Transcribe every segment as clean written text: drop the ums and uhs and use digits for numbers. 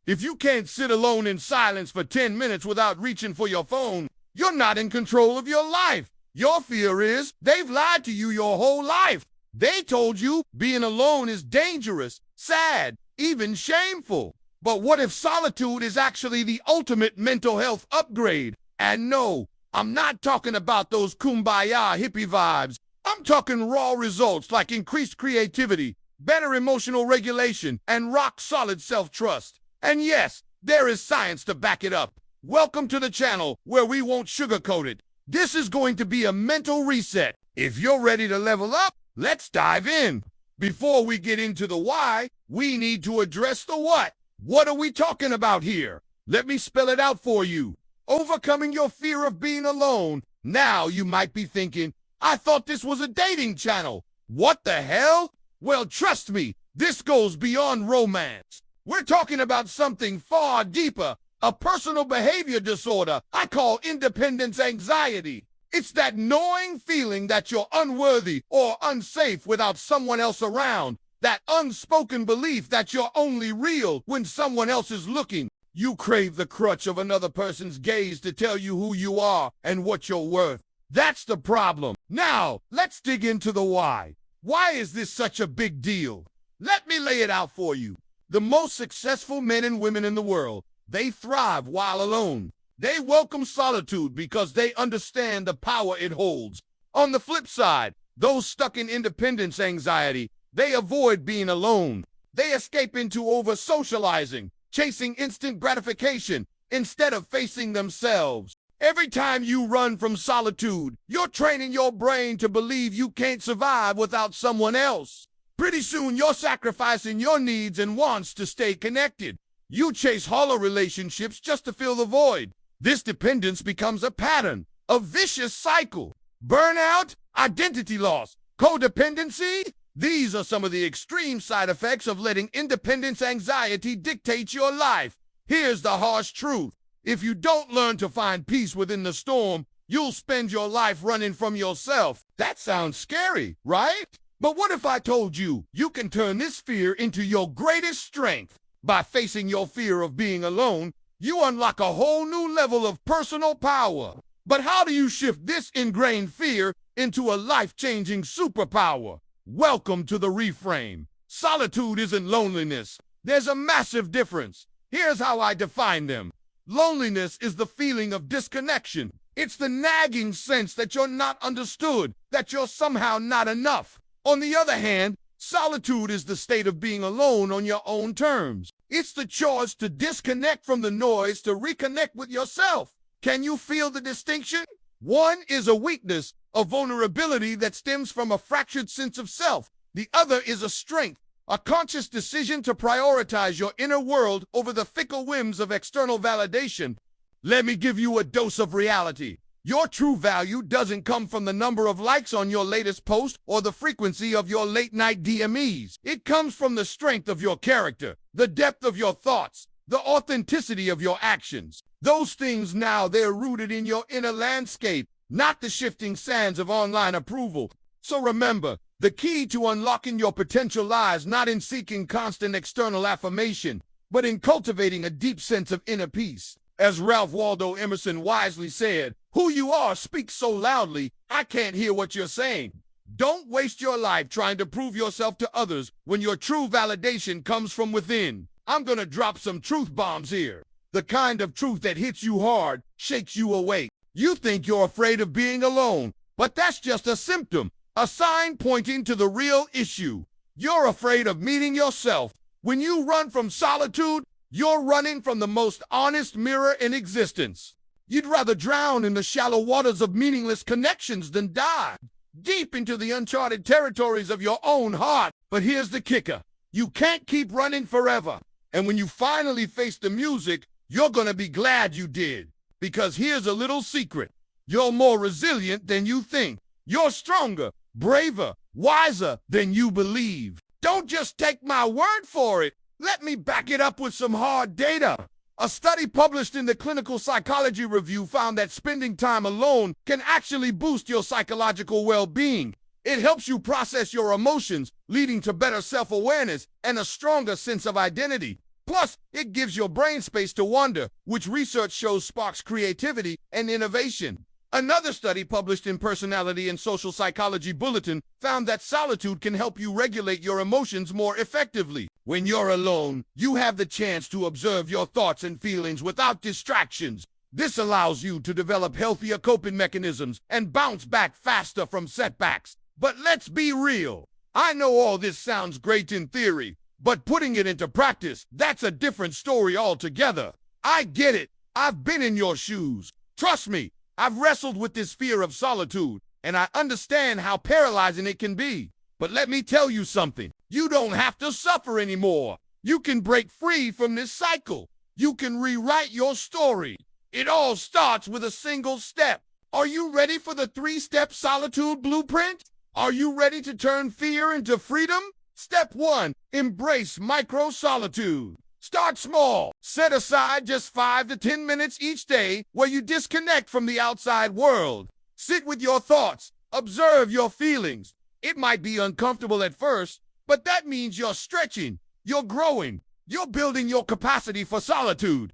If you can't sit alone in silence for 10 minutes without reaching for your phone, you're not in control of your life. Your fear is they've lied to you your whole life. They told you being alone is dangerous, sad, even shameful. But what if solitude is actually the ultimate mental health upgrade? And no, I'm not talking about those kumbaya hippie vibes. I'm talking raw results like increased creativity, better emotional regulation, and rock-solid self-trust. And yes, there is science to back it up. Welcome to the channel where we won't sugarcoat it. This is going to be a mental reset. If you're ready to level up, let's dive in. Before we get into the why, we need to address the what. What are we talking about here? Let me spell it out for you. Overcoming your fear of being alone. Now you might be thinking, I thought this was a dating channel. What the hell? Well, trust me, this goes beyond romance. We're talking about something far deeper, a personal behavior disorder I call independence anxiety. It's that gnawing feeling that you're unworthy or unsafe without someone else around, that unspoken belief that you're only real when someone else is looking. You crave the crutch of another person's gaze to tell you who you are and what you're worth. That's the problem. Now, let's dig into the why. Why is this such a big deal? Let me lay it out for you. The most successful men and women in the world, they thrive while alone. They welcome solitude because they understand the power it holds. On the flip side, those stuck in independence anxiety, they avoid being alone. They escape into over-socializing, chasing instant gratification instead of facing themselves. Every time you run from solitude, you're training your brain to believe you can't survive without someone else. Pretty soon, you're sacrificing your needs and wants to stay connected. You chase hollow relationships just to fill the void. This dependence becomes a pattern, a vicious cycle. Burnout, identity loss, codependency. These are some of the extreme side effects of letting independence anxiety dictate your life. Here's the harsh truth. If you don't learn to find peace within the storm, you'll spend your life running from yourself. That sounds scary, right? But what if I told you you can turn this fear into your greatest strength? By facing your fear of being alone, you unlock a whole new level of personal power. But how do you shift this ingrained fear into a life-changing superpower? Welcome to the reframe. Solitude isn't loneliness. There's a massive difference. Here's how I define them. Loneliness is the feeling of disconnection. It's the nagging sense that you're not understood, that you're somehow not enough. On the other hand, solitude is the state of being alone on your own terms. It's the choice to disconnect from the noise to reconnect with yourself. Can you feel the distinction? One is a weakness, a vulnerability that stems from a fractured sense of self. The other is a strength, a conscious decision to prioritize your inner world over the fickle whims of external validation. Let me give you a dose of reality. Your true value doesn't come from the number of likes on your latest post or the frequency of your late-night DMEs. It comes from the strength of your character, the depth of your thoughts, the authenticity of your actions. Those things now, they're rooted in your inner landscape, not the shifting sands of online approval. So remember, the key to unlocking your potential lies not in seeking constant external affirmation, but in cultivating a deep sense of inner peace. As Ralph Waldo Emerson wisely said, who you are speaks so loudly, I can't hear what you're saying. Don't waste your life trying to prove yourself to others when your true validation comes from within. I'm gonna drop some truth bombs here. The kind of truth that hits you hard, shakes you awake. You think you're afraid of being alone, but that's just a symptom, a sign pointing to the real issue. You're afraid of meeting yourself. When you run from solitude, you're running from the most honest mirror in existence. You'd rather drown in the shallow waters of meaningless connections than dive deep into the uncharted territories of your own heart. But here's the kicker. You can't keep running forever. And when you finally face the music, you're gonna be glad you did. Because here's a little secret. You're more resilient than you think. You're stronger, braver, wiser than you believe. Don't just take my word for it. Let me back it up with some hard data. A study published in the Clinical Psychology Review found that spending time alone can actually boost your psychological well-being. It helps you process your emotions, leading to better self-awareness and a stronger sense of identity. Plus, it gives your brain space to wonder, which research shows sparks creativity and innovation. Another study published in Personality and Social Psychology Bulletin found that solitude can help you regulate your emotions more effectively. When you're alone, you have the chance to observe your thoughts and feelings without distractions. This allows you to develop healthier coping mechanisms and bounce back faster from setbacks. But let's be real. I know all this sounds great in theory, but putting it into practice, that's a different story altogether. I get it. I've been in your shoes. Trust me. I've wrestled with this fear of solitude, and I understand how paralyzing it can be. But let me tell you something. You don't have to suffer anymore. You can break free from this cycle. You can rewrite your story. It all starts with a single step. Are you ready for the 3-step solitude blueprint? Are you ready to turn fear into freedom? Step 1, embrace micro-solitude. Start small. Set aside just 5 to 10 minutes each day where you disconnect from the outside world. Sit with your thoughts. Observe your feelings. It might be uncomfortable at first, but that means you're stretching, you're growing, you're building your capacity for solitude.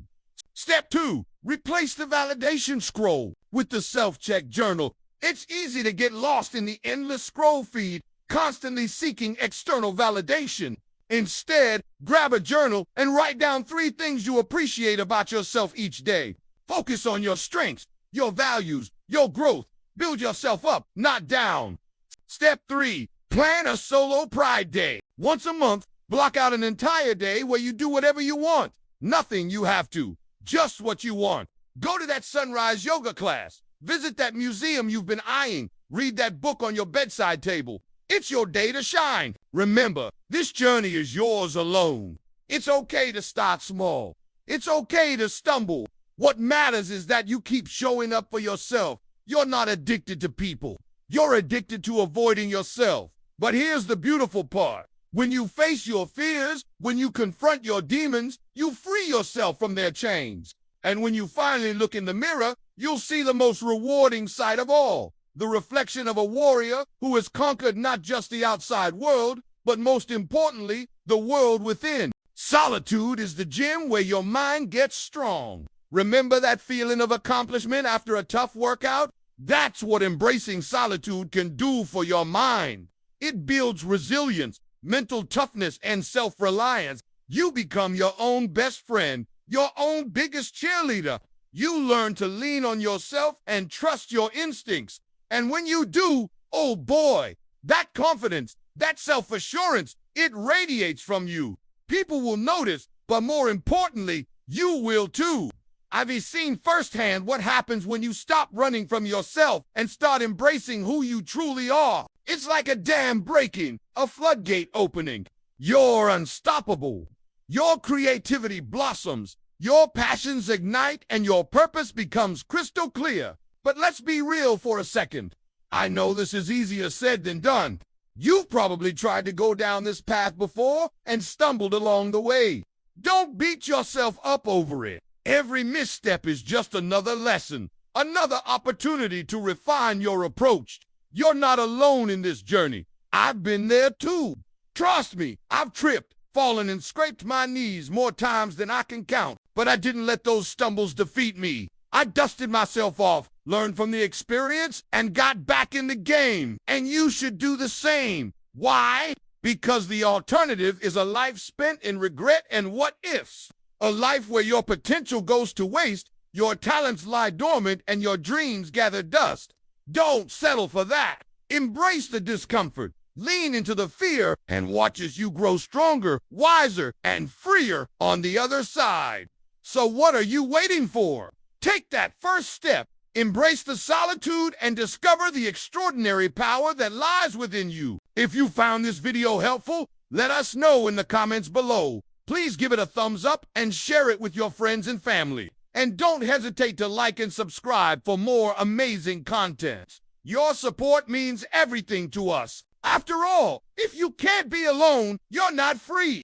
Step 2, replace the validation scroll with the self-check journal. It's easy to get lost in the endless scroll feed, constantly seeking external validation. Instead, grab a journal and write down 3 things you appreciate about yourself each day. Focus on your strengths, your values, your growth. Build yourself up, not down. Step 3, plan a solo pride day. Once a month, block out an entire day where you do whatever you want. Nothing you have to, just what you want. Go to that sunrise yoga class. Visit that museum you've been eyeing. Read that book on your bedside table. It's your day to shine. Remember, this journey is yours alone. It's okay to start small. It's okay to stumble. What matters is that you keep showing up for yourself. You're not addicted to people. You're addicted to avoiding yourself. But here's the beautiful part. When you face your fears, when you confront your demons, you free yourself from their chains. And when you finally look in the mirror, you'll see the most rewarding sight of all. The reflection of a warrior who has conquered not just the outside world, but most importantly, the world within. Solitude is the gym where your mind gets strong. Remember that feeling of accomplishment after a tough workout? That's what embracing solitude can do for your mind. It builds resilience, mental toughness, and self-reliance. You become your own best friend, your own biggest cheerleader. You learn to lean on yourself and trust your instincts. And when you do, oh boy, that confidence, that self-assurance, it radiates from you. People will notice, but more importantly, you will too. I've seen firsthand what happens when you stop running from yourself and start embracing who you truly are. It's like a dam breaking, a floodgate opening. You're unstoppable. Your creativity blossoms, your passions ignite, and your purpose becomes crystal clear. But let's be real for a second. I know this is easier said than done. You've probably tried to go down this path before and stumbled along the way. Don't beat yourself up over it. Every misstep is just another lesson, another opportunity to refine your approach. You're not alone in this journey. I've been there too. Trust me, I've tripped, fallen, and scraped my knees more times than I can count. But I didn't let those stumbles defeat me. I dusted myself off, learned from the experience, and got back in the game. And you should do the same. Why? Because the alternative is a life spent in regret and what-ifs. A life where your potential goes to waste, your talents lie dormant, and your dreams gather dust. Don't settle for that. Embrace the discomfort. Lean into the fear and watch as you grow stronger, wiser, and freer on the other side. So what are you waiting for? Take that first step. Embrace the solitude and discover the extraordinary power that lies within you. If you found this video helpful, let us know in the comments below. Please give it a thumbs up and share it with your friends and family. And don't hesitate to like and subscribe for more amazing content. Your support means everything to us. After all, if you can't be alone, you're not free.